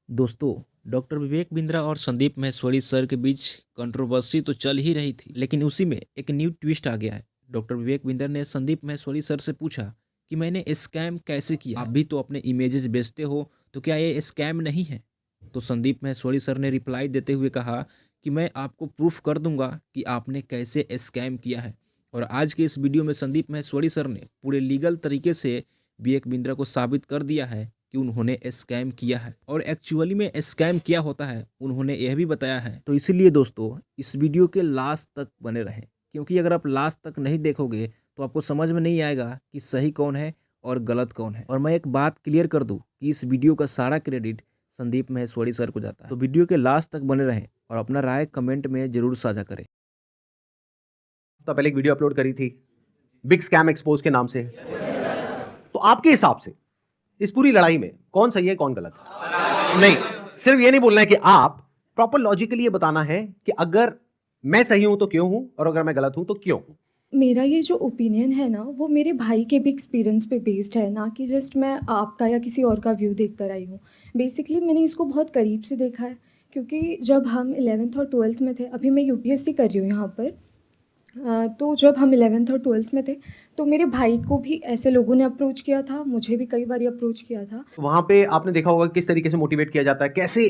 दोस्तों, डॉक्टर विवेक बिंद्रा और संदीप माहेश्वरी सर के बीच कंट्रोवर्सी तो चल ही रही थी, लेकिन उसी में एक न्यू ट्विस्ट आ गया है। डॉक्टर विवेक बिंद्रा ने संदीप माहेश्वरी सर से पूछा कि मैंने स्कैम कैसे किया, आप भी तो अपने इमेजेस बेचते हो, तो क्या ये स्कैम नहीं है? तो संदीप माहेश्वरी सर ने रिप्लाई देते हुए कहा कि मैं आपको प्रूफ कर दूंगा कि आपने कैसे स्कैम किया है। और आज के इस वीडियो में संदीप माहेश्वरी सर ने पूरे लीगल तरीके से विवेक बिंद्रा को साबित कर दिया है कि उन्होंने स्कैम किया है और एक्चुअली में स्कैम क्या होता है उन्होंने यह भी बताया है। तो इसीलिए दोस्तों, इस वीडियो के लास्ट तक बने रहें, क्योंकि अगर आप लास्ट तक नहीं देखोगे तो आपको समझ में नहीं आएगा कि सही कौन है और गलत कौन है। और मैं एक बात क्लियर कर दूं कि इस वीडियो का सारा क्रेडिट संदीप माहेश्वरी सर को जाता है। तो वीडियो के लास्ट तक बने रहें और अपना राय कमेंट में जरूर साझा करें। तो पहले एक वीडियो अपलोड करी थी बिग स्कैम एक्सपोज के नाम से। तो आपके हिसाब से इस पूरी लड़ाई में कौन सही है कौन गलत है? नहीं, सिर्फ ये नहीं बोलना है कि आप प्रॉपर लॉजिकली ये बताना है कि अगर मैं सही हूं तो क्यों हूं और अगर मैं गलत हूं तो क्यों हूं। मेरा ये जो ओपिनियन है ना, वो मेरे भाई के भी एक्सपीरियंस पे बेस्ड है, ना कि जस्ट मैं आपका या किसी और का व्यू देख कर आई हूँ। बेसिकली मैंने इसको बहुत करीब से देखा है, क्योंकि जब हम 11th और 12th में थे, अभी मैं यूपीएससी कर रही हूँ यहाँ पर। तो जब हम 11th और 12th में थे, तो मेरे भाई को भी ऐसे लोगों ने अप्रोच किया था, मुझे भी कई बार अप्रोच किया था। वहां पे आपने देखा होगा किस तरीके से मोटिवेट किया जाता है, कैसे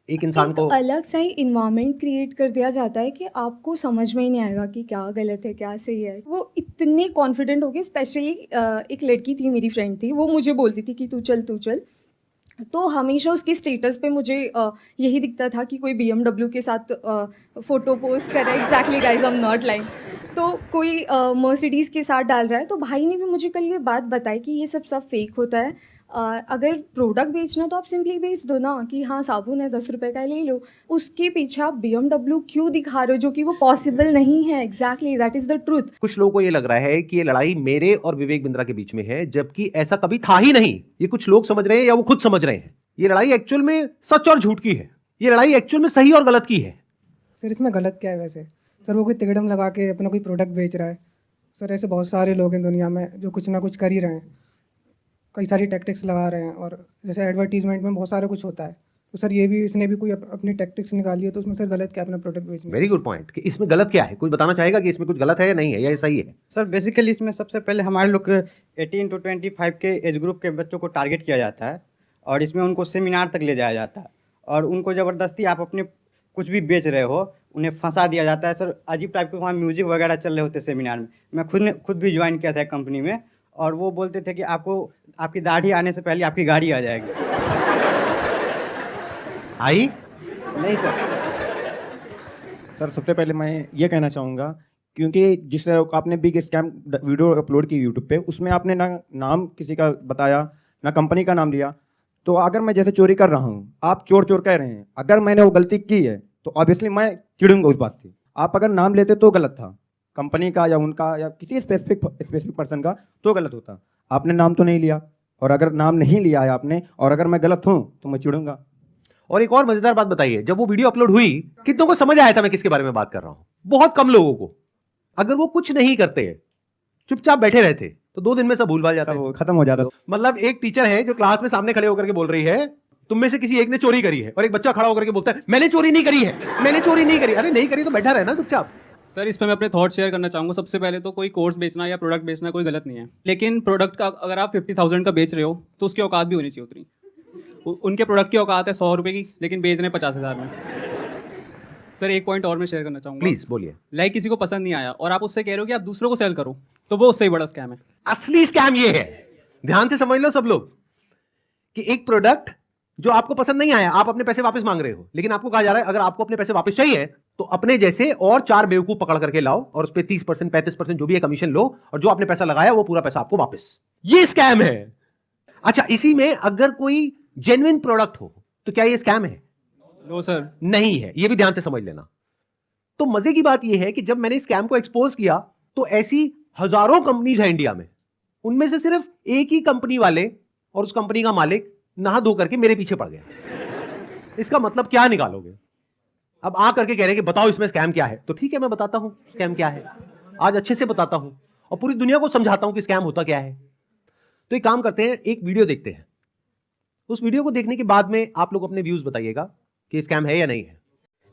एक इंसान को अलग सा ही इन्वायरमेंट क्रिएट कर दिया जाता है कि आपको समझ में ही नहीं आएगा कि क्या गलत है क्या सही है। वो इतने कॉन्फिडेंट हो गए, स्पेशली एक लड़की थी, मेरी फ्रेंड थी, वो मुझे बोलती थी कि तू चल तू चल। तो हमेशा उसकी स्टेटस पे मुझे यही दिखता था कि कोई BMW के साथ फ़ोटो पोस्ट कर रहा है। Exactly guys, I am not lying. तो कोई मर्सिडीज़ के साथ डाल रहा है। तो भाई ने भी मुझे कल ये बात बताई कि ये सब फेक होता है। अगर प्रोडक्ट बेचना तो आप सिंपली बेच दो ना, कि हाँ साबुन है 10 रुपये का ले लो। उसके पीछे आप BMW क्यों दिखा रहे हो, जो कि वो पॉसिबल नहीं है। Exactly, that is the truth. कुछ लोगों को ये लग रहा है कि ये लड़ाई मेरे और विवेक बिंद्रा के बीच में है, जबकि ऐसा कभी था ही नहीं। ये कुछ लोग समझ रहे हैं या वो खुद समझ रहे हैं। ये लड़ाई एक्चुअल में सच और झूठ की है। ये लड़ाई एक्चुअल में सही और गलत की है। सर इसमें गलत क्या है वैसे? सर वो कोई तिकड़म लगा के अपना कोई प्रोडक्ट बेच रहा है। सर ऐसे बहुत सारे लोग हैं दुनिया में जो कुछ ना कुछ कर ही रहे हैं, कई सारी टैक्टिक्स लगा रहे हैं। और जैसे एडवर्टीजमेंट में बहुत सारा कुछ होता है, तो सर ये भी इसने भी कोई अपनी टैक्टिक्स निकाली है, तो उसमें सर गलत क्या है अपना प्रोडक्ट बेचने? वेरी गुड पॉइंट कि इसमें गलत क्या है। कोई बताना चाहेगा कि इसमें कुछ गलत है या नहीं है या सही है? सर बेसिकली इसमें सबसे पहले हमारे लोग 18 to 25 के एज ग्रुप के बच्चों को टारगेट किया जाता है और इसमें उनको सेमिनार तक ले जाया जाता है और उनको ज़बरदस्ती आप अपने कुछ भी बेच रहे हो उन्हें फंसा दिया जाता है। सर अजीब टाइप के वहाँ म्यूजिक वगैरह चल रहे होते सेमिनार में। मैं खुद भी ज्वाइन किया था कंपनी में और वो बोलते थे कि आपको आपकी दाढ़ी आने से पहले आपकी गाड़ी आ जाएगी। आई नहीं सर। सर सबसे पहले मैं ये कहना चाहूँगा, क्योंकि जिस आपने बिग स्कैम वीडियो अपलोड की यूट्यूब पे, उसमें आपने ना नाम किसी का बताया ना कंपनी का नाम लिया। तो अगर मैं जैसे चोरी कर रहा हूँ, आप चोर चोर कह रहे हैं, अगर मैंने वो गलती की है तो ऑब्वियसली मैं चिढ़ूंगा उस बात से। आप अगर नाम लेते तो गलत था, कंपनी का या उनका या किसी स्पेसिफिक पर्सन का, तो गलत होता। आपने नाम तो नहीं लिया, और अगर नाम नहीं लिया है आपने और अगर मैं गलत हूँ तो मैं चिढ़ूंगा। और एक और मजेदार बात बताइए, जब वो वीडियो अपलोड हुई कितनों को समझ आया था मैं किसके बारे में बात कर रहा हूं? बहुत कम लोगों को। अगर वो कुछ नहीं करते, चुपचाप बैठे रहते, तो 2 दिन में सब भूल भाल जाता वो खत्म हो जाता। मतलब एक टीचर है जो क्लास में सामने खड़े होकर के बोल रही है तुम में से किसी एक ने चोरी करी है, और एक बच्चा खड़ा होकर के बोलता है मैंने चोरी नहीं करी है, मैंने चोरी नहीं करी। अरे नहीं करी तो बैठा रहना चुपचाप। सर इस पर मैं अपने थॉट शेयर करना चाहूँगा। सबसे पहले तो कोई कोर्स बेचना या प्रोडक्ट बेचना कोई गलत नहीं है, लेकिन प्रोडक्ट का अगर आप 50,000 का बेच रहे हो तो उसकी औकात भी होनी चाहिए उतनी। उनके प्रोडक्ट की औकात है 100 रुपये की, लेकिन बेच रहे हैं 50,000 में। सर एक पॉइंट और मैं शेयर करना चाहूँगा। प्लीज बोलिए। लाइक किसी को पसंद नहीं आया और आप उससे कह रहे हो कि आप दूसरों को सेल करो, तो वो उससे ही बड़ा स्कैम है। असली स्कैम ये है, ध्यान से समझ लो सब लोग, कि एक प्रोडक्ट जो आपको पसंद नहीं आया, आप अपने पैसे वापस मांग रहे हो, लेकिन आपको कहा जा रहा है अगर आपको अपने पैसे वापस चाहिए तो अपने जैसे और 4 बेवकूफ पकड़ करके लाओ और उस पर 30% 35% जो भी है कमीशन लो, और जो आपने पैसा लगाया वो पूरा पैसा आपको वापस। ये स्कैम है। अच्छा, इसी में अगर कोई जेन्युइन प्रोडक्ट हो तो क्या ये स्कैम है? नो सर, नहीं है। ये भी ध्यान से समझ लेना। तो मजे की बात यह है कि जब मैंने स्कैम को एक्सपोज किया तो ऐसी हजारों कंपनीज हैं इंडिया में, उनमें से सिर्फ एक ही कंपनी वाले और उस कंपनी का मालिक नहा धो करके मेरे पीछे पड़ गया। इसका मतलब क्या निकालोगे? अब आ करके कह रहे हैं कि बताओ इसमें स्कैम क्या है। तो ठीक है, मैं बताता हूं स्कैम क्या है, आज अच्छे से बताता हूं और पूरी दुनिया को समझाता हूं कि स्कैम होता क्या है। तो एक काम करते हैं, एक वीडियो देखते हैं उस वीडियो को देखने के बाद में आप लोग अपने व्यूज बताइएगा कि स्कैम है या नहीं है।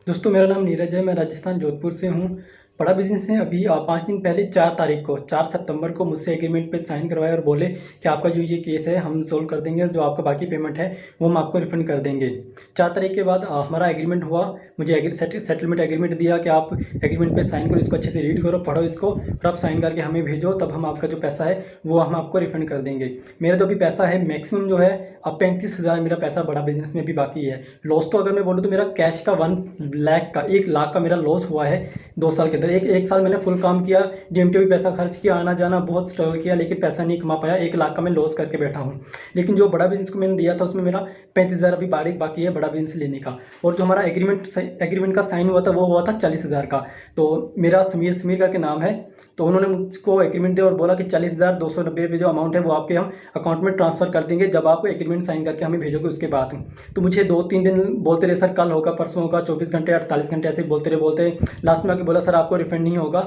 दोस्तों मेरा नाम नीरज है, मैं राजस्थान जोधपुर से हूँ। बड़ा बिजनेस है। अभी 5 दिन पहले 4 तारीख को 4 सितंबर को मुझसे एग्रीमेंट पे साइन करवाया और बोले कि आपका जो ये केस है हम सोल्व कर देंगे और जो आपका बाकी पेमेंट है वो हम आपको रिफंड कर देंगे। 4 तारीख के बाद हमारा एग्रीमेंट हुआ। मुझे सेटलमेंट एग्रीमेंट दिया कि आप एग्रीमेंट पे साइन करो, इसको अच्छे से रीड करो, पढ़ो इसको, फिर आप साइन करके हमें भेजो, तब हम आपका जो पैसा है वो हम आपको रिफंड कर देंगे। मेरा जो अभी पैसा है मैक्सिमम जो है अब 35,000 मेरा पैसा बड़ा बिजनेस में भी बाकी है। लॉस तो अगर मैं बोलूँ तो मेरा कैश का 1 लाख का मेरा लॉस हुआ है 2 साल के अंदर। एक साल मैंने फुल काम किया, डीएमटी भी पैसा खर्च किया, आना जाना बहुत स्ट्रगल किया, लेकिन पैसा नहीं कमा पाया। 1 लाख का मैं लॉस करके बैठा हूँ। लेकिन जो बड़ा बिजनेस को मैंने दिया था उसमें मेरा 35,000 अभी बाकी है बड़ा बिजनेस लेने का। और जो हमारा एग्रीमेंट का साइन हुआ था वो हुआ था 40,000 का। तो मेरा समीर करके नाम है, तो उन्होंने मुझको एग्रीमेंट दिया और बोला कि 40,290 रुपये जो अमाउंट है वो आपके हम अकाउंट में ट्रांसफ़र कर देंगे जब आप एग्रीमेंट साइन करके हमें भेजोगे उसके बाद। तो मुझे 2-3 दिन बोलते रहे, सर कल होगा, परसों होगा, 24 घंटे 48 घंटे ऐसे बोलते लास्ट में आके बोला सर आपको रिफंड नहीं होगा,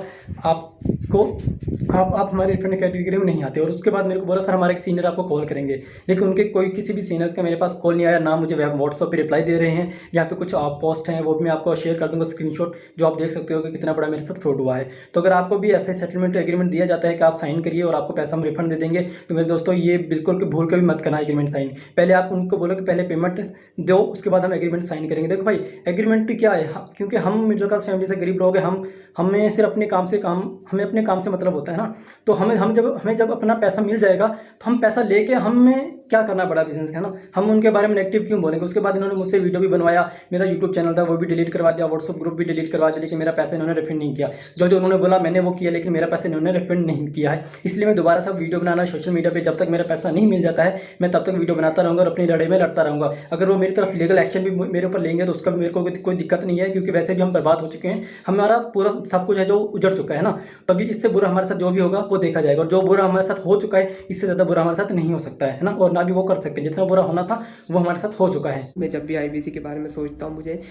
आप हमारे रिफंड कैटेगरी में नहीं आते। और उसके बाद मेरे को बोला सर हमारे एक सीनियर आपको कॉल करेंगे, लेकिन उनके किसी भी सीनियर्स का मेरे पास कॉल नहीं आया, ना मुझे व्हाट्सएप पे रिप्लाई दे रहे हैं। यहाँ पे कुछ पोस्ट हैं वो भी मैं आपको शेयर कर दूंगा स्क्रीनशॉट, जो आप देख सकते हो कि कितना बड़ा मेरे साथ फ्रॉड हुआ है। तो अगर आपको भी ऐसे सेटलमेंट एग्रीमेंट दिया जाता है कि आप साइन करिए और आपको पैसा हम रिफंड दे देंगे, तो मेरे दोस्तों ये बिल्कुल भूल कर भी मत करना एग्रीमेंट साइन। पहले आप उनको बोलो कि पहले पेमेंट दो, उसके बाद हम एग्रीमेंट साइन करेंगे। देखो भाई एग्रीमेंट भी क्या है, क्योंकि हम मिडिल क्लास फैमिली से गरीब लोग हैं, हमें सिर्फ अपने काम से मतलब होता है ना। तो हमें जब अपना पैसा मिल जाएगा तो हम पैसा लेके हमें क्या करना बड़ा बिजनेस है ना, हम उनके बारे में नेगेटिव क्यों बोलेंगे। उसके बाद इन्होंने मुझसे वीडियो भी बनवाया, मेरा यूट्यूब चैनल था वो भी डिलीट करवा दिया, व्हाट्सअप ग्रुप भी डिलीट करवा दिया, लेकिन मेरा पैसा इन्होंने रिफंड नहीं किया। जो उन्होंने बोला मैंने वो किया, लेकिन मेरा पैसा इन्होंने रिफंड नहीं किया है। इसलिए मैं दोबारा से वीडियो बनाना सोशल मीडिया पर, जब तक मेरा पैसा नहीं मिल जाता है मैं तब तक वीडियो बनाता रहूँगा और अपनी लड़ाई में लड़ता रहूँगा। अगर वो मेरी तरफ लीगल एक्शन भी मेरे ऊपर लेंगे तो उसका मेरे को कोई दिक्कत नहीं है, क्योंकि वैसे भी हम बर्बाद हो चुके हैं, हमारा पूरा सब कुछ है जो उजड़ चुका है ना। तभी इससे बुरा हमारे साथ जो भी होगा वो देखा जाएगा, और जो बुरा हमारे साथ हो चुका है इससे ज़्यादा बुरा हमारे साथ नहीं हो सकता है ना, और ना भी वो कर सकते। जितना बुरा होना था वो हमारे साथ हो चुका है। मैं जब भी आईबीसी के बारे में सोचता हूँ मुझे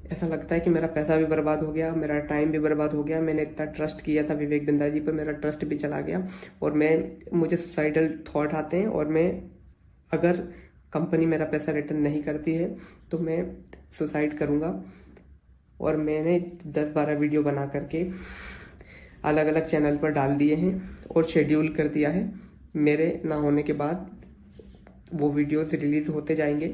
ऐसा लगता है कि मेरा पैसा भी बर्बाद हो गया, मेरा टाइम भी बर्बाद हो गया। मैंने इतना ट्रस्ट किया था विवेक बिंद्रा जी पर, मेरा ट्रस्ट भी चला गया और मुझे सुसाइडल थॉट आते हैं। और मैं अगर कंपनी मेरा पैसा रिटर्न नहीं करती है तो मैं सुसाइड करूँगा। और मैंने 10-12 वीडियो बना करके अलग अलग चैनल पर डाल दिए हैं और शेड्यूल कर दिया है। मेरे ना होने के बाद वो वीडियोस रिलीज होते जाएंगे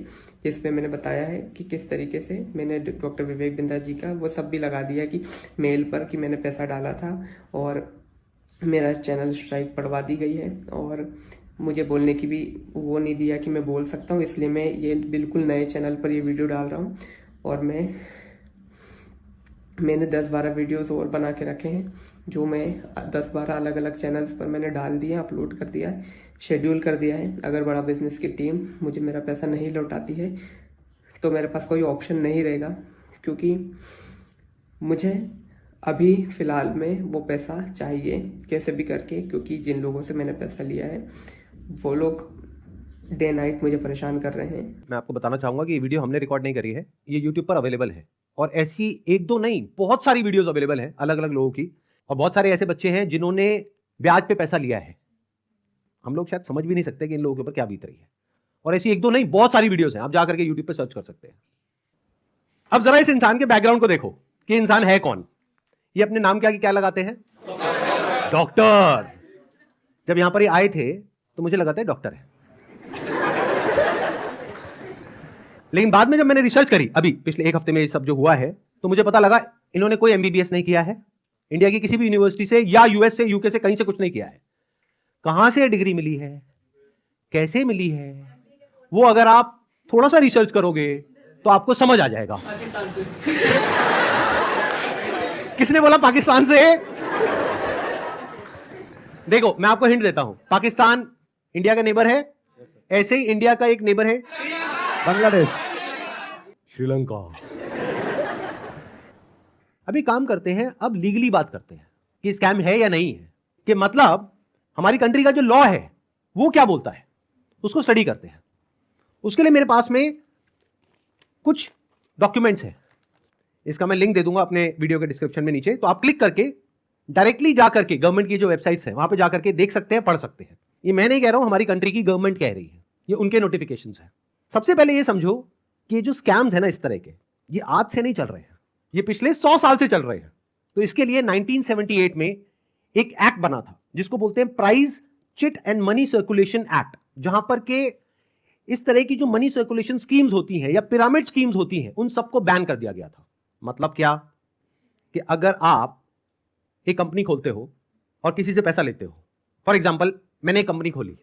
जिसमें मैंने बताया है कि किस तरीके से मैंने डॉक्टर विवेक बिंद्रा जी का वो सब भी लगा दिया कि मेल पर कि मैंने पैसा डाला था, और मेरा चैनल स्ट्राइक पड़वा दी गई है। और मुझे बोलने की भी वो नहीं दिया कि मैं बोल सकता हूँ, इसलिए मैं ये बिल्कुल नए चैनल पर ये वीडियो डाल रहा हूँ। और मैंने 10-12 वीडियोस और बना के रखे हैं जो मैं 10-12 अलग अलग चैनल्स पर मैंने डाल दिया, अपलोड कर दिया है, शेड्यूल कर दिया है। अगर बड़ा बिजनेस की टीम मुझे मेरा पैसा नहीं लौटाती है तो मेरे पास कोई ऑप्शन नहीं रहेगा, क्योंकि मुझे अभी फ़िलहाल में वो पैसा चाहिए कैसे भी करके, क्योंकि जिन लोगों से मैंने पैसा लिया है वो लोग डे नाइट मुझे परेशान कर रहे हैं। मैं आपको बताना चाहूंगा कि ये वीडियो हमने रिकॉर्ड नहीं करी है, ये यूट्यूब पर अवेलेबल है, और ऐसी 1-2 नहीं बहुत सारी वीडियोस अवेलेबल हैं अलग अलग लोगों की, और बहुत सारे ऐसे बच्चे हैं जिन्होंने ब्याज पे पैसा लिया है। हम लोग शायद समझ भी नहीं सकते कि इन लोगों के ऊपर क्या बीत रही है, और ऐसी 1-2 नहीं बहुत सारी वीडियोस हैं, आप जाकर के यूट्यूब पे सर्च कर सकते हैं। अब जरा इस इंसान के बैकग्राउंड को देखो कि इंसान है कौन। ये अपने नाम क्या लगाते हैं, डॉक्टर। जब यहां पर ये आए थे तो मुझे लगा था डॉक्टर है, लेकिन बाद में जब मैंने रिसर्च करी अभी पिछले 1 हफ्ते में ये सब जो हुआ है, तो मुझे पता लगा इन्होंने कोई एमबीबीएस नहीं किया है इंडिया की किसी भी यूनिवर्सिटी से, या यूएस से, यूके से, कहीं से कुछ नहीं किया है। कहां से डिग्री मिली है, कैसे मिली है, वो अगर आप थोड़ा सा रिसर्च करोगे तो आपको समझ आ जाएगा। किसने बोला पाकिस्तान से? देखो मैं आपको हिंट देता हूं, पाकिस्तान इंडिया का नेबर है, ऐसे ही इंडिया का एक नेबर है बांग्लादेश, श्रीलंका। अभी काम करते हैं, अब लीगली बात करते हैं कि स्कैम है या नहीं है, कि मतलब हमारी कंट्री का जो लॉ है वो क्या बोलता है, उसको स्टडी करते हैं। उसके लिए मेरे पास में कुछ डॉक्यूमेंट्स हैं, इसका मैं लिंक दे दूंगा अपने वीडियो के डिस्क्रिप्शन में नीचे, तो आप क्लिक करके डायरेक्टली जाकर के गवर्नमेंट की जो वेबसाइट्स हैं वहां पे जाकर के देख सकते हैं, पढ़ सकते हैं। ये मैं नहीं कह रहा हूं, हमारी कंट्री की गवर्नमेंट कह रही है, ये उनके नोटिफिकेशंस हैं। सबसे पहले ये समझो कि ये जो स्कैम्स है ना इस तरह के, ये आज से नहीं चल रहे हैं, ये पिछले 100 साल से चल रहे हैं। तो इसके लिए 1978 में एक एक्ट बना था जिसको बोलते हैं prize chit and money circulation act, जहां पर के इस तरह की जो मनी सर्कुलेशन स्कीम्स होती हैं या पिरामिड स्कीम्स होती हैं उन सबको बैन कर दिया गया था। मतलब क्या कि अगर आप एक कंपनी खोलते हो और किसी से पैसा लेते हो, फॉर एग्जांपल मैंने एक कंपनी खोली,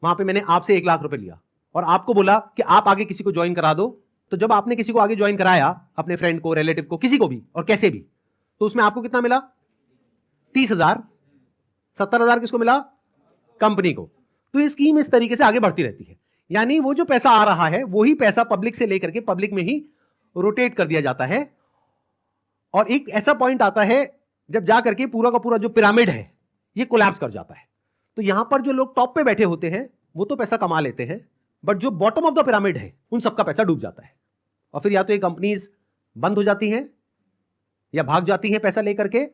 वहां पे मैंने आपसे 1 लाख रुपए लिया और आपको बोला कि आप आगे किसी को ज्वाइन करा दो, तो जब आपने किसी को आगे ज्वाइन कराया, अपने फ्रेंड को, रिलेटिव को, किसी को भी और कैसे भी, तो उसमें आपको कितना मिला? 30,000। 70,000 किसको मिला? कंपनी को। तो ये स्कीम इस तरीके से आगे बढ़ती रहती है, यानी वो जो पैसा आ रहा है वही पैसा पब्लिक से लेकर के पब्लिक में ही रोटेट कर दिया जाता है। और एक ऐसा पॉइंट आता है जब जाकर के पूरा का पूरा जो पिरामिड है ये कोलैप्स कर जाता है। तो यहां पर जो लोग टॉप पे बैठे होते हैं वो तो पैसा कमा लेते हैं, बट जो बॉटम ऑफ द पिरामिड है उन सबका पैसा डूब जाता है। और फिर या तो ये कंपनीज बंद हो जाती हैं या भाग जाती हैं पैसा लेकर के।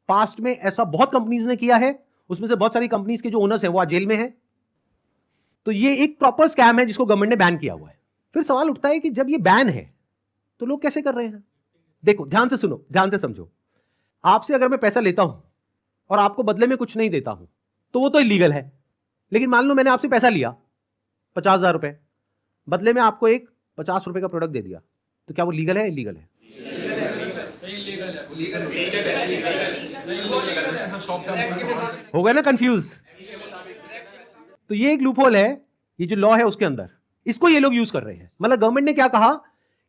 पास्ट में ऐसा बहुत कंपनीज ने किया है, उसमें से बहुत सारी कंपनीज के जो ओनर्स हैं वो आज जेल में हैं। तो ये एक प्रॉपर स्कैम है जिसको गवर्नमेंट ने बैन किया हुआ है। फिर सवाल उठता है कि जब ये बैन है तो लोग कैसे कर रहे हैं? देखो, ध्यान से सुनो, ध्यान से समझो। आपसे अगर मैं पैसा लेता हूं और आपको बदले में कुछ नहीं देता हूं तो वो तो इलीगल है। लेकिन मान लो मैंने आपसे पैसा लिया 50,000 रुपए, बदले में आपको एक 50 रुपए का प्रोडक्ट दे दिया, तो क्या वो लीगल है? इलीगल है? हो गए ना कंफ्यूज? तो ये एक लूपहोल है, ये जो लॉ है उसके अंदर, इसको ये लोग यूज कर रहे हैं। मतलब गवर्नमेंट ने क्या कहा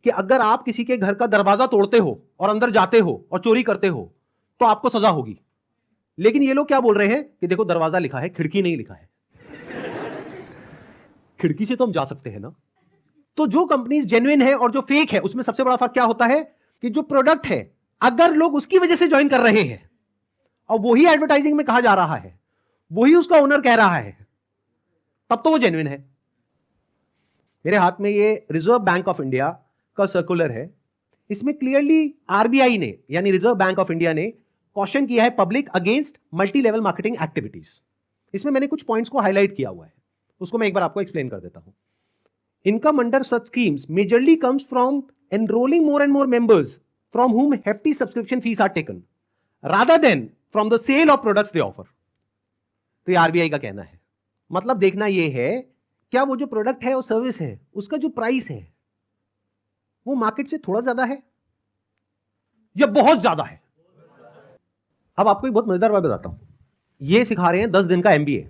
कि अगर आप किसी के घर का दरवाजा तोड़ते हो और अंदर जाते हो और चोरी करते हो तो आपको सजा होगी। लेकिन ये लोग क्या बोल रहे हैं कि देखो दरवाजा लिखा है, खिड़की नहीं लिखा है। खिड़की से तो हम जा सकते हैं ना। तो जो कंपनीज जेन्युइन है और जो फेक है उसमें सबसे बड़ा फर्क क्या होता है कि जो प्रोडक्ट है अगर लोग उसकी वजह से ज्वाइन कर रहे हैं और वही एडवर्टाइजिंग में कहा जा रहा है, वही उसका ओनर कह रहा है, तब तो वो जेन्युइन है। मेरे हाथ में ये रिजर्व बैंक ऑफ इंडिया का सर्कुलर है। इसमें क्लियरली आरबीआई ने यानी रिजर्व बैंक ऑफ इंडिया ने कॉशन किया है public against multi level marketing activities. इसमें मैंने कुछ पॉइंट्स को हाईलाइट किया हुआ है, उसको मैं एक बार आपको एक्सप्लेन कर देता हूं। Income under such schemes majorly comes from enrolling more and more members from whom hefty subscription fees are taken rather than from the sale of products they offer। तो ये आरबीआई का कहना है। मतलब देखना ये है क्या वो जो प्रोडक्ट है और सर्विस है उसका जो प्राइस है वो मार्केट से थोड़ा ज्यादा है या बहुत ज्यादा है। अब आपको एक बहुत मजेदार बात बताता हूं। ये सिखा रहे हैं 10 दिन का एमबीए।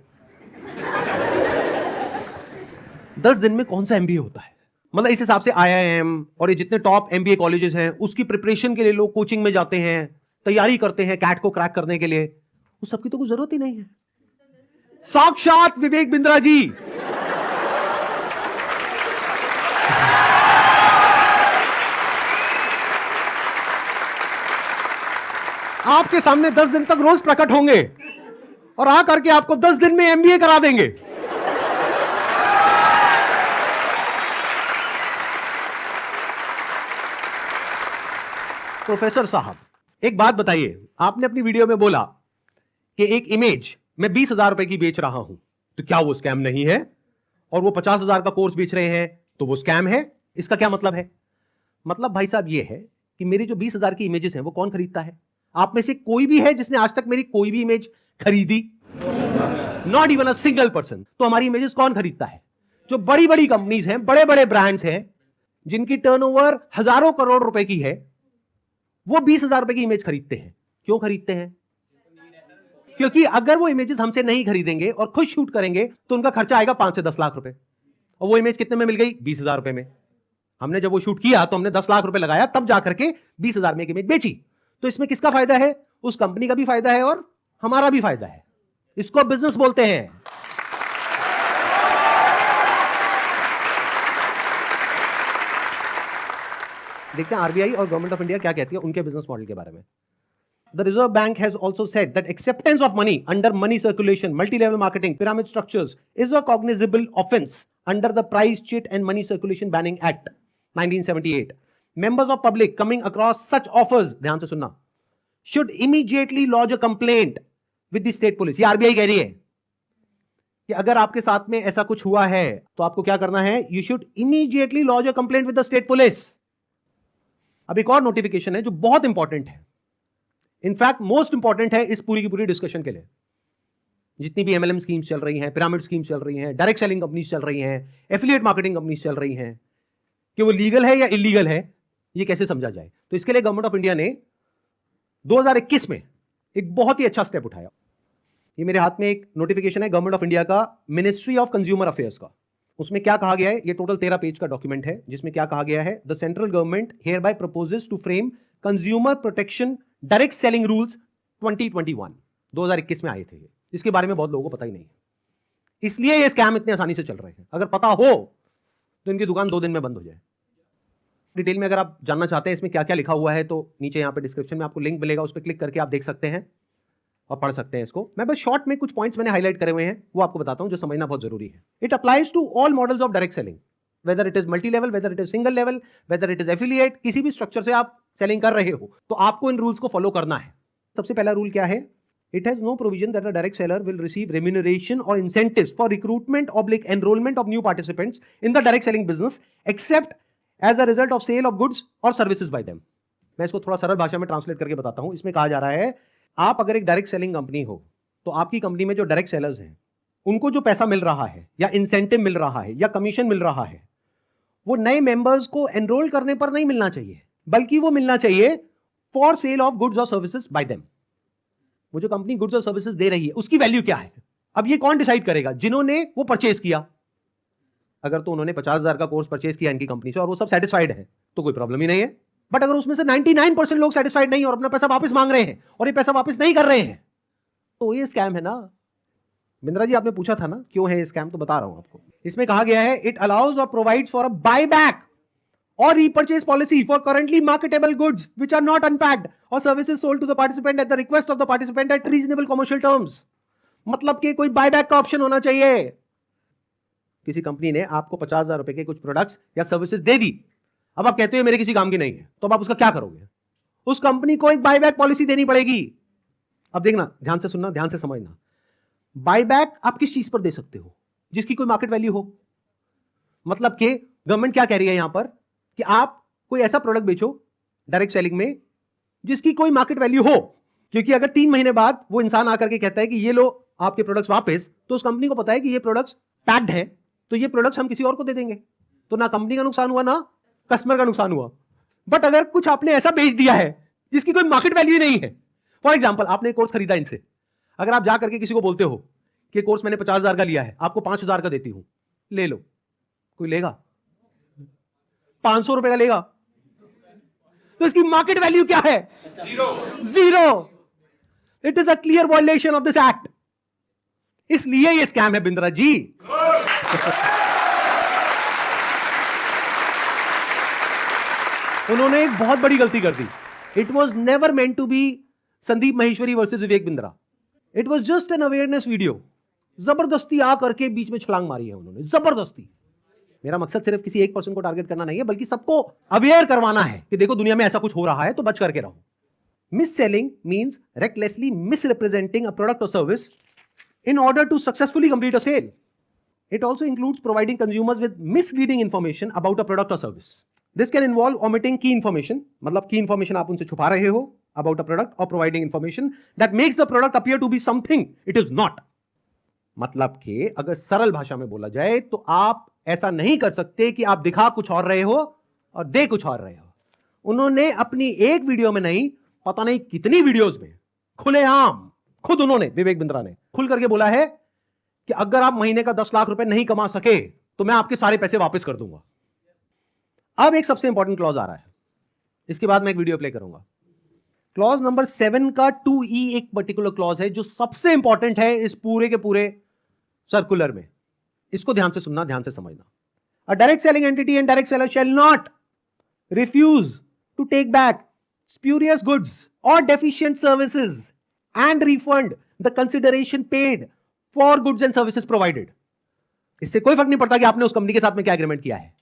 10 दिन में कौन सा एमबीए होता है? मतलब इस हिसाब से आईआईएम और ये जितने टॉप एमबीए कॉलेजेस हैं उसकी प्रिपरेशन के लिए लोग कोचिंग में जाते हैं, तैयारी करते हैं कैट को क्रैक करने के लिए, उस सबकी तो कोई जरूरत ही नहीं है। साक्षात विवेक बिंद्रा जी आपके सामने 10 दिन तक रोज प्रकट होंगे और आ करके आपको 10 दिन में एमबीए करा देंगे। प्रोफेसर साहब एक बात बताइए, आपने अपनी वीडियो में बोला कि एक इमेज मैं 20,000 रुपए की बेच रहा हूं, तो क्या वो स्कैम नहीं है? और वो 50,000 का कोर्स बेच रहे हैं तो वो स्कैम है? इसका क्या मतलब है? मतलब भाई साहब ये है कि मेरी जो 20,000 की इमेजेस हैं वो कौन खरीदता है? आप में से कोई भी है जिसने आज तक मेरी कोई भी इमेज खरीदी? Not even a single person. तो हमारी इमेजेस कौन खरीदता है? जो बड़ी बड़ी कंपनीज हैं, बड़े बड़े ब्रांड्स हैं, जिनकी टर्नओवर हजारों करोड़ रुपए की है, वो 20,000 रुपए की इमेज खरीदते हैं। क्यों खरीदते हैं? क्योंकि अगर वो इमेजेस हमसे नहीं खरीदेंगे और खुद शूट करेंगे तो उनका खर्चा आएगा 5 से 10 लाख रुपए। और वो इमेज कितने में मिल गई? 20,000 रुपए में। हमने जब वो शूट किया तो हमने 10 लाख रुपए लगाया, तब जाकर के 20,000 में एक इमेज बेची। तो इसमें किसका फायदा है? उस कंपनी का भी फायदा है और हमारा भी फायदा है। इसको बिजनेस बोलते हैं। देखते हैं आरबीआई और गवर्नमेंट ऑफ इंडिया क्या कहती है उनके बिजनेस मॉडल के बारे में। The Reserve Bank has also said that acceptance of money under money circulation, multi-level marketing, pyramid structures is a cognizable offense under the Price, Cheat and Money Circulation Banning Act 1978. Members of public coming across such offers, ध्यान से सुनना, should immediately lodge a complaint with the state police। ये RBI कह रही है कि अगर आपके साथ में ऐसा कुछ हुआ है तो आपको क्या करना है, you should immediately launch a complaint with the state police. अब एक और नोटिफिकेशन है जो बहुत इंपॉर्टेंट है, इनफैक्ट मोस्ट इंपॉर्टेंट है इस पूरी की पूरी डिस्कशन के लिए। जितनी भी एमएलएम स्कीम्स चल रही हैं, पिरामिड स्कीम्स चल रही हैं, डायरेक्ट सेलिंग कंपनीज चल रही हैं, एफिलिएट मार्केटिंग कंपनीज चल रही हैं, कि वो लीगल है या इलीगल है, ये कैसे समझा जाए। तो इसके लिए गवर्नमेंट ऑफ इंडिया ने 2021 में एक बहुत ही अच्छा स्टेप उठाया। ये मेरे हाथ में एक नोटिफिकेशन है गवर्नमेंट ऑफ इंडिया का, मिनिस्ट्री ऑफ कंज्यूमर अफेयर्स का। उसमें क्या कहा गया है, ये टोटल 13 पेज का डॉक्यूमेंट है, जिसमें क्या कहा गया है, the central government hereby proposes to frame consumer protection direct selling rules 2021। 2021 में आए थे ये, इसके बारे में बहुत लोगों को पता ही नहीं है, इसलिए ये स्कैम इतने आसानी से चल रहे हैं। अगर पता हो तो इनकी दुकान 2 दिन में बंद हो जाए। डिटेल में अगर आप जानना चाहते हैं इसमें क्या क्या लिखा हुआ है, तो नीचे यहाँ पे डिस्क्रिप्शन में आपको लिंक मिलेगा, उस पर क्लिक करके आप देख सकते हैं और पढ़ सकते हैं इसको। मैं बस शॉर्ट में कुछ पॉइंट्स मैंने हाईलाइट करे हुए हैं, वो आपको बताता हूं जो समझना बहुत जरूरी है। It applies to all models of direct selling, whether it is multi level, whether it is single level, whether it is affiliate, किसी भी स्ट्रक्चर से आप सेलिंग कर रहे हो तो आपको इन रूल्स को फॉलो करना है। सबसे पहला रूल क्या है, it has no provision that a direct seller will receive remuneration और incentives for recruitment oblique enrolment of new participants in the direct selling business except as a result of sale of goods और services by them. मैं इसको थोड़ा सरल भाषा में translate करके बताता हूं। इसमें कहा जा रहा है, आप अगर एक डायरेक्ट सेलिंग कंपनी हो तो आपकी कंपनी में जो डायरेक्ट सेलर्स हैं उनको जो पैसा मिल रहा है या इंसेंटिव मिल रहा है या कमीशन मिल रहा है, वो नए मेंबर्स को एनरोल करने पर नहीं मिलना चाहिए, बल्कि वो मिलना चाहिए फॉर सेल ऑफ गुड्स और सर्विसेज बाय देम। वो जो कंपनी गुड्स और सर्विसेज दे रही है उसकी वैल्यू क्या है, अब ये कौन डिसाइड करेगा, जिन्होंने वो परचेज किया। अगर तो उन्होंने 50,000 का कोर्स परचेज किया इनकी कंपनी से और वो सब सेटिस्फाइड है तो कोई प्रॉब्लम ही नहीं है। बट अगर उसमें से 99% लोग सेटिस्फाइड नहीं और अपना पैसा वापस मांग रहे हैं और ये पैसा वापस नहीं कर रहे हैं, तो ये स्कैम है ना। बिंद्रा जी आपने पूछा था ना क्यों है ये स्कैम, तो बता रहा हूं आपको। इसमें कहा गया है, इट अलाउज और provides for a buy back or repurchase policy for currently marketable goods which are not unpacked or services sold to the participant at the request of the participant at reasonable commercial terms। मतलब कि कोई buy back का option होना चाहिए। किसी company ने आपको 50,000 रुपए के कुछ प्रोडक्ट्स या सर्विसेज दे दी, अब आप कहते हो मेरे किसी काम की नहीं है, तो अब आप उसका क्या करोगे, उस कंपनी को एक बाय बैक पॉलिसी देनी पड़ेगी। अब देखना, ध्यान से सुनना, ध्यान से समझना, बाय बैक आप किस चीज पर दे सकते हो, जिसकी कोई मार्केट वैल्यू हो। मतलब कि गवर्नमेंट क्या कह रही है यहां पर कि आप कोई ऐसा प्रोडक्ट बेचो डायरेक्ट सेलिंग में जिसकी कोई मार्केट वैल्यू हो, क्योंकि अगर 3 महीने बाद वो इंसान आकर के कहता है कि ये लो आपके प्रोडक्ट्स वापस, तो उस कंपनी को पता है कि ये प्रोडक्ट्स पैक्ड है, तो ये प्रोडक्ट्स हम किसी और को दे देंगे, तो ना कंपनी का नुकसान हुआ ना कस्टमर का नुकसान हुआ। बट अगर कुछ आपने ऐसा बेच दिया है जिसकी कोई मार्केट वैल्यू नहीं है, फॉर एग्जाम्पल आपने कोर्स खरीदा इनसे, अगर आप जा करके किसी को बोलते हो कि कोर्स मैंने 50,000 का लिया है, आपको 5,000 का देती हूं, ले लो, कोई लेगा? 500 रुपए का लेगा, तो इसकी मार्केट वैल्यू क्या है? Zero. It is a clear violation of this act, इसलिए ये स्कैम है बिंद्रा जी। उन्होंने एक बहुत बड़ी गलती कर दी। It was never meant to be Sandeep Maheshwari versus Vivek Bindra, it was just an awareness video. जबरदस्ती आकर के बीच में छलांग मारी है उन्होंने, जबरदस्ती। मेरा मकसद सिर्फ किसी एक पर्सन को टारगेट करना नहीं है, बल्कि सबको अवेयर करवाना है कि देखो दुनिया में ऐसा कुछ हो रहा है, तो बच करके रहो। Mis selling means recklessly misrepresenting a product और service in order to successfully complete a sale. It also includes providing consumers with misleading information about a product or service. This can involve omitting key information, मतलब key information आप उनसे छुपा रहे हो about a product, or providing information that makes the product appear to be something it is not. मतलब कि अगर सरल भाषा में बोला जाए तो आप ऐसा नहीं कर सकते कि आप दिखा कुछ और रहे हो और दे कुछ और रहे हो। उन्होंने अपनी एक वीडियो में नहीं, पता नहीं कितनी वीडियोस में खुलेआम खुद उन्होंने, विवेक बिंद्रा ने खुल करके बोला है कि अगर आप महीने का 10 लाख रुपए नहीं कमा सके तो मैं आपके सारे पैसे वापस कर दूंगा। अब एक सबसे इंपॉर्टेंट क्लॉज आ रहा है, इसके बाद मैं एक वीडियो प्ले करूंगा। क्लॉज नंबर 7 का 2E एक पर्टिकुलर क्लॉज है जो सबसे इंपॉर्टेंट है इस पूरे के पूरे सर्कुलर में। इसको ध्यान से सुनना, ध्यान से समझना। A direct selling entity and direct seller shall not refuse to take back spurious goods और deficient services and refund the consideration paid for goods and services provided। इससे कोई फर्क नहीं पड़ता कि आपने उस कंपनी के साथ में क्या एग्रीमेंट किया है,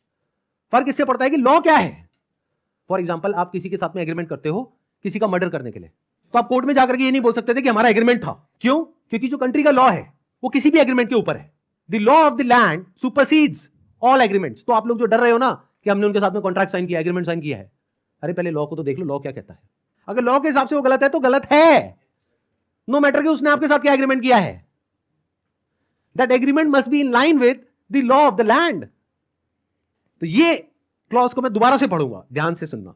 फर्क इससे पड़ता है कि लॉ क्या है। फॉर एग्जांपल आप किसी के साथ में एग्रीमेंट करते हो किसी का मर्डर करने के लिए, तो आप कोर्ट में जाकर के ये नहीं बोल सकते थे कि हमारा एग्रीमेंट था। क्यों? क्योंकि जो कंट्री का लॉ है वो किसी भी एग्रीमेंट के ऊपर है। The law of the land supersedes all agreements. तो आप लोग जो डर रहे हो ना कि हमने उनके साथ में कॉन्ट्रैक्ट साइन किया, एग्रीमेंट साइन किया है, अरे पहले लॉ को तो देख लो, लॉ क्या कहता है। अगर लॉ के हिसाब से वो गलत है तो गलत है, नो मैटर कि उसने आपके साथ क्या एग्रीमेंट किया है। That agreement must be in line with the law of the land. तो ये क्लॉज को मैं दोबारा से पढ़ूंगा, ध्यान से सुनना।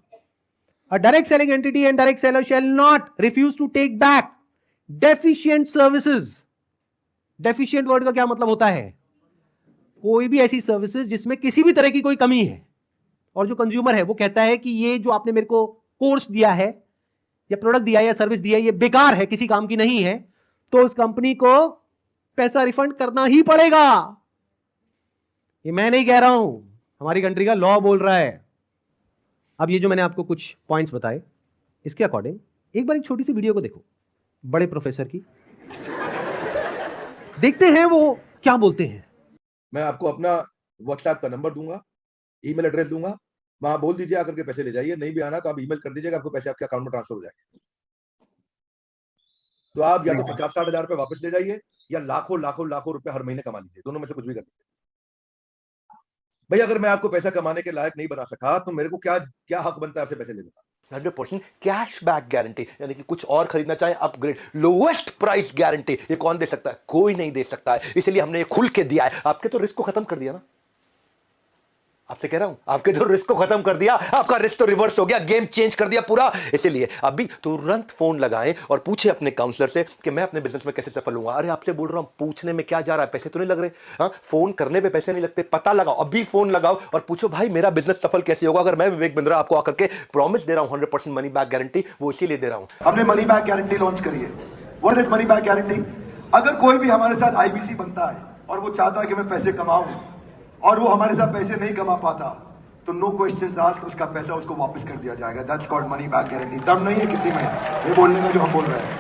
A direct selling entity and direct seller shall not refuse to take back deficient services. Deficient word का क्या मतलब होता है? कोई भी ऐसी सर्विसेज जिसमें किसी भी तरह की कोई कमी है और जो कंज्यूमर है वो कहता है कि ये जो आपने मेरे को कोर्स दिया है या प्रोडक्ट दिया है या सर्विस दिया है ये बेकार है, किसी काम की नहीं है, तो उस कंपनी को पैसा रिफंड करना ही पड़ेगा। ये मैं नहीं कह रहा हूं, हमारी कंट्री का लॉ बोल रहा है। अब ये जो मैंने आपको कुछ पॉइंट्स बताए, इसके अकॉर्डिंग एक बार एक छोटी सी वीडियो को देखो बड़े प्रोफेसर की, देखते हैं वो क्या बोलते हैं। मैं आपको अपना व्हाट्सएप का नंबर दूंगा, ईमेल एड्रेस दूंगा, वहां बोल दीजिए आकर के पैसे ले जाइए। नहीं भी आना तो आप ईमेल कर दीजिएगा, आपको पैसे आपके अकाउंट में ट्रांसफर हो जाएंगे। तो आप या तो 50-60 हजार रुपए वापस ले जाइए या लाखों लाखों लाखों रुपए हर महीने कमा लीजिए, दोनों में से कुछ भी कर लीजिए। भाई अगर मैं आपको पैसा कमाने के लायक नहीं बना सका तो मेरे को क्या क्या हक बनता है आपसे पैसे लेने का? 100% कैश बैक गारंटी, यानी कि कुछ और खरीदना चाहे अपग्रेड, लोएस्ट प्राइस गारंटी, ये कौन दे सकता है? कोई नहीं दे सकता है, इसलिए हमने ये खुल के दिया है। आपके तो रिस्क को खत्म कर दिया ना, आपसे कह रहा हूं, आपके जो रिस्क को खत्म कर दिया, आपका रिस्क तो रिवर्स हो गया, गेम चेंज कर दिया पूरा। इसलिए अभी तुरंत फोन लगाएं और पूछे अपने काउंसलर से कि मैं अपने बिजनेस में कैसे सफल होऊंगा। अरे आपसे बोल रहा हूं, पूछने में क्या जा रहा है, पैसे तो नहीं लग रहे। हाँ, फोन करने पे पैसे नहीं लगते, पता लगाओ, अभी फोन लगाओ और पूछो भाई मेरा बिजनेस सफल कैसे होगा। अगर मैं विवेक बिंद्रा आपको आकर के प्रॉमिस दे रहा हूं 100% मनी बैक गारंटी, वो इसीलिए दे रहा हूं। हमने मनी बैक गारंटी लॉन्च करी है। What is money back guarantee? अगर कोई भी हमारे साथ आईबीसी बनता है और वो चाहता है कि मैं पैसे कमाऊं और वो हमारे साथ पैसे नहीं कमा पाता, तो नो क्वेश्चंस आस्क्ड, उसका पैसा उसको वापस कर दिया जाएगा। That's called money back guarantee. दम नहीं है किसी में ये बोलने का जो हम बोल रहे हैं।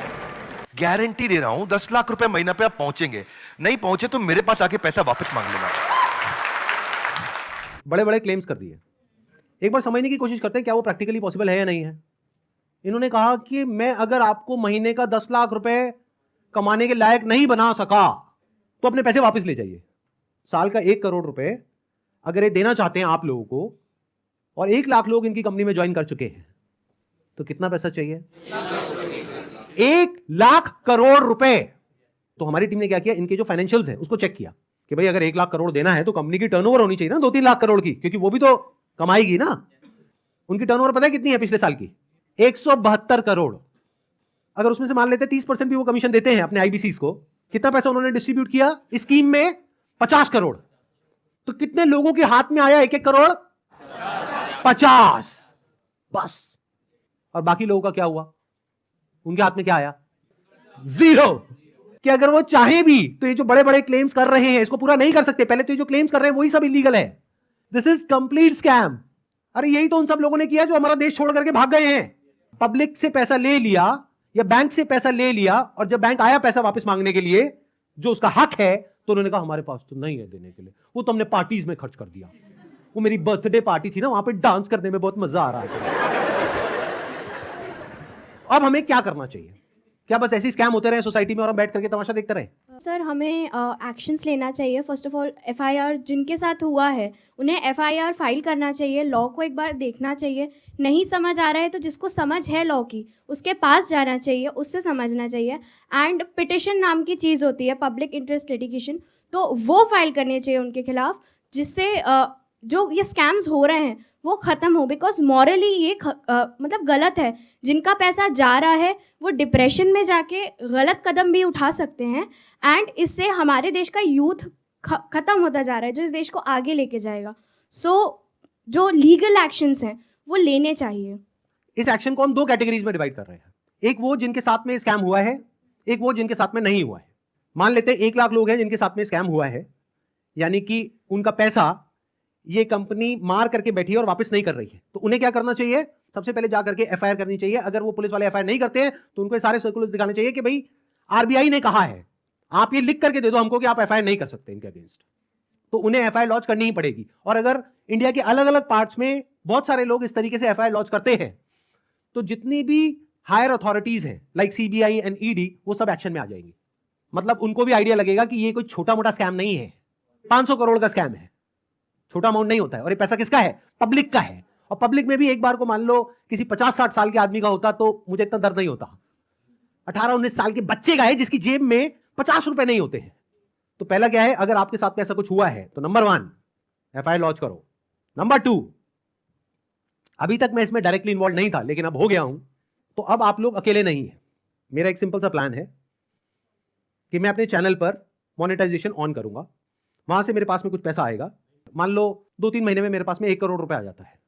गारंटी दे रहा हूं 10 लाख रुपए महीना पे आप पहुंचेंगे, नहीं पहुंचे तो मेरे पास आके पैसा वापस मांग लेना। बड़े बड़े क्लेम्स कर दिए, एक बार समझने की कोशिश करते हैं क्या वो प्रैक्टिकली पॉसिबल है या नहीं है। इन्होंने कहा कि मैं अगर आपको महीने का 10 लाख रुपए कमाने के लायक नहीं बना सका तो अपने पैसे वापस ले जाइए। साल का 1 करोड़ रुपए अगर ये देना चाहते हैं आप लोगों को और 1 लाख लोग इनकी कंपनी में ज्वाइन कर चुके हैं, तो कितना पैसा चाहिए? 1 लाख करोड़ रुपए। तो हमारी टीम ने क्या किया, इनके जो फाइनेंशियल्स है उसको चेक किया कि भाई अगर 1 लाख करोड़ देना है तो कंपनी की टर्नओवर होनी चाहिए ना 2-3 लाख करोड़ की, क्योंकि वो भी तो कमाएगी ना। उनकी टर्नओवर पता है कितनी है पिछले साल की? 172 करोड़। अगर उसमें से मान लेते 30% भी वो कमीशन देते हैं अपने आईबीसीज को, कितना पैसा उन्होंने डिस्ट्रीब्यूट किया स्कीम में? 50 करोड़। तो कितने लोगों के हाथ में आया 1-1 करोड़? 50 बस। और बाकी लोगों का क्या हुआ? उनके हाथ में क्या आया? 0। कि अगर वो चाहे भी तो ये जो बड़े बड़े क्लेम्स कर रहे हैं इसको पूरा नहीं कर सकते। पहले तो ये जो क्लेम्स कर रहे हैं वही सब इलीगल है। This is complete scam. अरे यही तो उन सब लोगों ने किया जो हमारा देश छोड़ करके भाग गए हैं। पब्लिक से पैसा ले लिया या बैंक से पैसा ले लिया और जब बैंक आया पैसा वापस मांगने के लिए जो उसका हक है, तो उन्होंने कहा हमारे पास तो नहीं है देने के लिए, वो तो हमने पार्टीज में खर्च कर दिया। वो मेरी बर्थडे पार्टी थी ना, वहां पे डांस करने में बहुत मजा आ रहा है। अब हमें क्या करना चाहिए? क्या बस ऐसे स्कैम होते रहे सोसाइटी में और हम बैठ करके तमाशा देखते रहे? सर हमें एक्शंस लेना चाहिए। फर्स्ट ऑफ ऑल एफआईआर जिनके साथ हुआ है उन्हें एफआईआर फाइल करना चाहिए। लॉ को एक बार देखना चाहिए। नहीं समझ आ रहा है तो जिसको समझ है लॉ की उसके पास जाना चाहिए, उससे समझना चाहिए। एंड पिटिशन नाम की चीज़ होती है, पब्लिक इंटरेस्ट लिटिगेशन, तो वो फाइल करनी चाहिए उनके खिलाफ, जिससे जो ये स्कैम्स हो रहे हैं वो ख़त्म हो। बिकॉज मॉरली ये मतलब गलत है। जिनका पैसा जा रहा है वो डिप्रेशन में जाके गलत कदम भी उठा सकते हैं एंड इससे हमारे देश का यूथ ख़त्म होता जा रहा है जो इस देश को आगे लेके जाएगा। सो जो लीगल एक्शंस हैं वो लेने चाहिए। इस एक्शन को हम 2 कैटेगरीज में डिवाइड कर रहे हैं। एक वो जिनके साथ में स्कैम हुआ है, एक वो जिनके साथ में नहीं हुआ है। मान लेते हैं 1 लाख लोग हैं जिनके साथ में स्कैम हुआ है, यानी कि उनका पैसा ये कंपनी मार करके बैठी है और वापस नहीं कर रही है, तो उन्हें क्या करना चाहिए? सबसे पहले जा करके एफआईआर करनी चाहिए। अगर वो पुलिस वाले एफआईआर नहीं करते हैं तो उनको सारे सर्कुलर्स दिखाने चाहिए कि भाई आरबीआई ने कहा है, आप ये लिख करके दे दो हमको कि आप एफआईआर नहीं कर सकते इनके अगेंस्ट, तो उन्हें एफआईआर लॉन्च करनी ही पड़ेगी। और अगर इंडिया के अलग अलग पार्ट्स में बहुत सारे लोग इस तरीके से एफआईआर लॉन्च करते हैं तो जितनी भी हायर अथॉरिटीज हैं लाइक सीबीआई एंड ईडी वो सब एक्शन में आ जाएंगी। मतलब उनको भी आइडिया लगेगा कि ये कोई छोटा मोटा स्कैम नहीं है, 500 करोड़ का स्कैम है, छोटा अमाउंट नहीं होता है। और ये पैसा किसका है? पब्लिक का है। और पब्लिक में भी एक बार को मान लो किसी 50-60 साल के आदमी का होता तो मुझे इतना दर्द नहीं होता। 18-19 साल के बच्चे का है जिसकी जेब में 50 रुपए नहीं होते हैं। तो पहला क्या है, अगर आपके साथ में ऐसा कुछ हुआ है तो नंबर 1 एफआईआर लॉन्च करो। नंबर 2, अभी तक मैं इसमें डायरेक्टली इन्वॉल्व नहीं था लेकिन अब हो गया हूं, तो अब आप लोग अकेले नहीं है। मेरा एक सिंपल सा प्लान है कि मैं अपने चैनल पर मोनेटाइजेशन ऑन करूंगा, वहां से मेरे पास में कुछ पैसा आएगा। मान लो 2-3 महीने में मेरे पास में 1 करोड़ रुपए आ जाता है,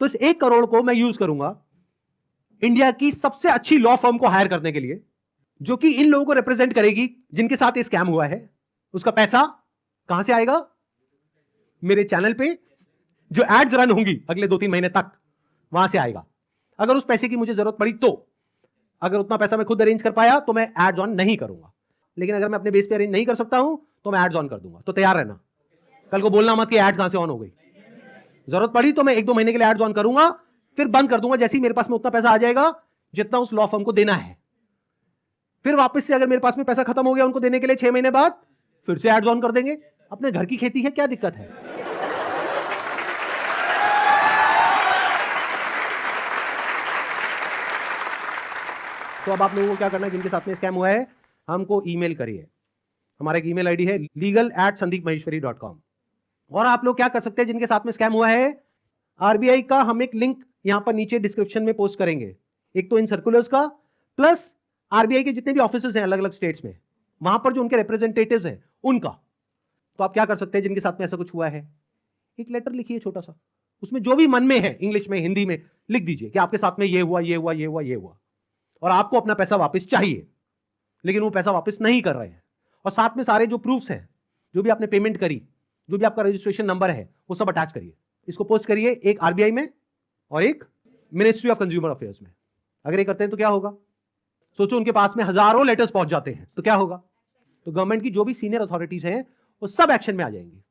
तो इस 1 करोड़ को मैं यूज करूंगा इंडिया की सबसे अच्छी लॉ फर्म को हायर करने के लिए, जो कि इन लोगों को रिप्रेजेंट करेगी जिनके साथ ये स्कैम हुआ है। उसका पैसा कहां से आएगा? मेरे चैनल पे जो एड्स रन होंगी अगले 2-3 महीने तक, वहां से आएगा। अगर उस पैसे की मुझे जरूरत पड़ी तो, अगर उतना पैसा मैं खुद अरेंज कर पाया तो मैं एड्स ऑन नहीं करूंगा, लेकिन अगर मैं अपने बेस पे अरेंज नहीं कर सकता हूं तो मैं एड्स ऑन कर दूंगा। तो तैयार रहना, कल को बोलना मत कि एड्स कहां से ऑन हो गई। जरूरत पड़ी तो मैं 1-2 महीने के लिए एड्स ऑन करूंगा, फिर बंद कर दूंगा जैसे ही मेरे पास में उतना पैसा आ जाएगा जितना उस लॉ फर्म को देना है। फिर वापस से अगर मेरे पास में पैसा खत्म हो गया उनको देने के लिए 6 महीने बाद, फिर से एड्स ऑन कर देंगे। अपने घर की खेती है, क्या दिक्कत है? तो अब आप लोगों को क्या करना है, जिनके साथ में स्कैम हुआ है हमको ईमेल करिए। हमारा एक ईमेल आईडी है legal@sandeepmaheshwari.com। और आप लोग क्या कर सकते हैं जिनके साथ में स्कैम हुआ है, आरबीआई का हम एक लिंक यहां पर नीचे डिस्क्रिप्शन में पोस्ट करेंगे, एक तो इन सर्कुलर्स का, प्लस आरबीआई के जितने भी ऑफिसेज हैं अलग अलग स्टेट्स में, वहां पर जो उनके रिप्रेजेंटेटिव्स हैं उनका। तो आप क्या कर सकते हैं जिनके साथ में ऐसा कुछ हुआ है, एक लेटर लिखिए छोटा सा, उसमें जो भी मन में है इंग्लिश में हिंदी में लिख दीजिए कि आपके साथ में ये हुआ ये हुआ ये हुआ ये हुआ, और आपको अपना पैसा वापस चाहिए लेकिन वो पैसा वापस नहीं कर रहे हैं। और साथ में सारे जो प्रूफ्स हैं, जो भी आपने पेमेंट करी, जो भी आपका रजिस्ट्रेशन नंबर है, वो सब अटैच करिए। इसको पोस्ट करिए, एक आरबीआई में और एक मिनिस्ट्री ऑफ कंज्यूमर अफेयर्स में। अगर ये करते हैं तो क्या होगा, सोचो उनके पास में हजारों लेटर्स पहुंच जाते हैं तो क्या होगा। तो गवर्नमेंट की जो भी सीनियर अथॉरिटीज हैं वो सब एक्शन में आ जाएंगी।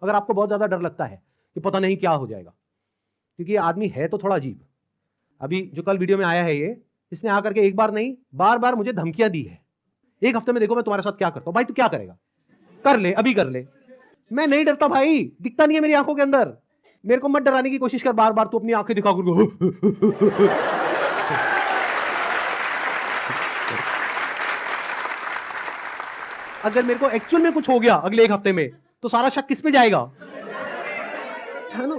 अगर आपको बहुत ज्यादा डर लगता है कि पता नहीं क्या हो जाएगा, क्योंकि ये आदमी है तो थोड़ा अजीब। अभी जो कल वीडियो में आया है ये, इसने आकर के एक बार नहीं बार बार मुझे धमकियां दी है, 1 हफ्ते में देखो मैं तुम्हारे साथ क्या करता हूं। भाई तू क्या करेगा, कर ले, अभी कर ले। मैं नहीं डरता भाई, दिखता नहीं है मेरी आंखों के अंदर। मेरे को मत डराने की कोशिश कर बार बार, तू अपनी आंखें दिखा कर। अगर मेरे को एक्चुअल में कुछ हो गया अगले 1 हफ्ते में तो सारा शक किस पे जाएगा, है ना?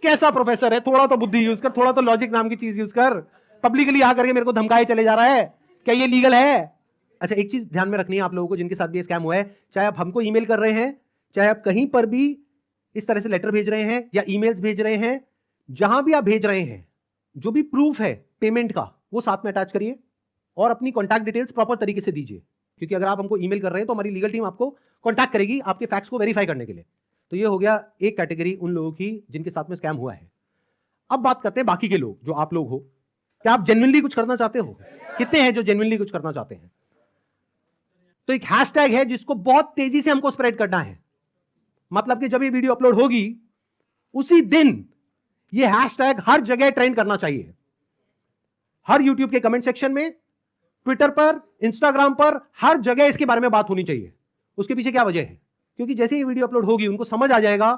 कैसा प्रोफेसर है, थोड़ा तो बुद्धि यूज कर, थोड़ा तो लॉजिक नाम की चीज यूज कर। पब्लिकली आ करके मेरे को धमकाए चले जा रहा है, क्या ये लीगल है? अच्छा, एक चीज ध्यान में रखनी है आप लोगों को जिनके साथ भी स्कैम हुआ है, चाहे आप हमको ईमेल कर रहे हैं, चाहे आप कहीं पर भी इस तरह से लेटर भेज रहे हैं या ईमेल्स भेज रहे हैं, जहां भी आप भेज रहे हैं, जो भी प्रूफ है पेमेंट का वो साथ में अटैच करिए और अपनी कॉन्टैक्ट डिटेल्स प्रॉपर तरीके से दीजिए। क्योंकि अगर आप हमको ईमेल कर रहे हैं तो हमारी लीगल टीम आपको कॉन्टैक्ट करेगी आपके फैक्ट्स को वेरीफाई करने के लिए। तो ये हो गया एक कैटेगरी उन लोगों की जिनके साथ में स्कैम हुआ है। अब बात करते हैं बाकी के लोग, जो आप लोग हो। क्या आप जेन्युइनली कुछ करना चाहते हो? कितने हैं जो जेन्युइनली कुछ करना चाहते हैं? तो एक हैशटैग है जिसको बहुत तेजी से हमको स्प्रेड करना है। मतलब कि जब ये वीडियो अपलोड होगी उसी दिन ये हैशटैग हर जगह ट्रेंड करना चाहिए, हर यूट्यूब के कमेंट सेक्शन में, ट्विटर पर, इंस्टाग्राम पर, हर जगह इसके बारे में बात होनी चाहिए। उसके पीछे क्या वजह है? क्योंकि जैसे ये वीडियो अपलोड होगी उनको समझ आ जाएगा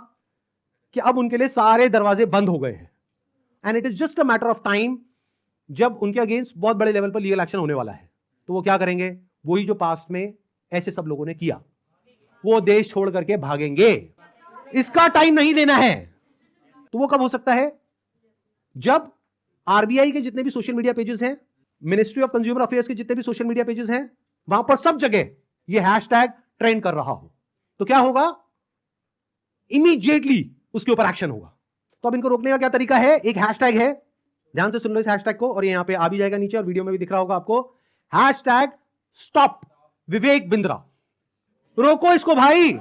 कि अब उनके लिए सारे दरवाजे बंद हो गए हैं, and it is just a matter of time जब उनके अगेंस्ट बहुत बड़े लेवल पर लीगल एक्शन होने वाला है। तो वो क्या करेंगे, वही जो पास्ट में ऐसे सब लोगों ने किया, वो देश छोड़ करके भागेंगे। इसका टाइम नहीं देना है। तो वो कब हो सकता है? जब आरबीआई के जितने भी सोशल मीडिया पेजेस हैं, मिनिस्ट्री ऑफ कंज्यूमर अफेयर्स के जितने भी सोशल मीडिया पेजेस हैं, वहां पर सब जगह ये हैशटैग ट्रेंड कर रहा हो। तो क्या होगा, इमीडिएटली उसके ऊपर एक्शन होगा। तो अब इनको रोकने का क्या तरीका है? एक हैशटैग है, ध्यान से सुन लो इस हैशटैग को, और ये यहां पे आ भी जाएगा नीचे और वीडियो में भी दिख रहा होगा आपको। Hashtag stop Vivek Bindra. रोको इसको भाई।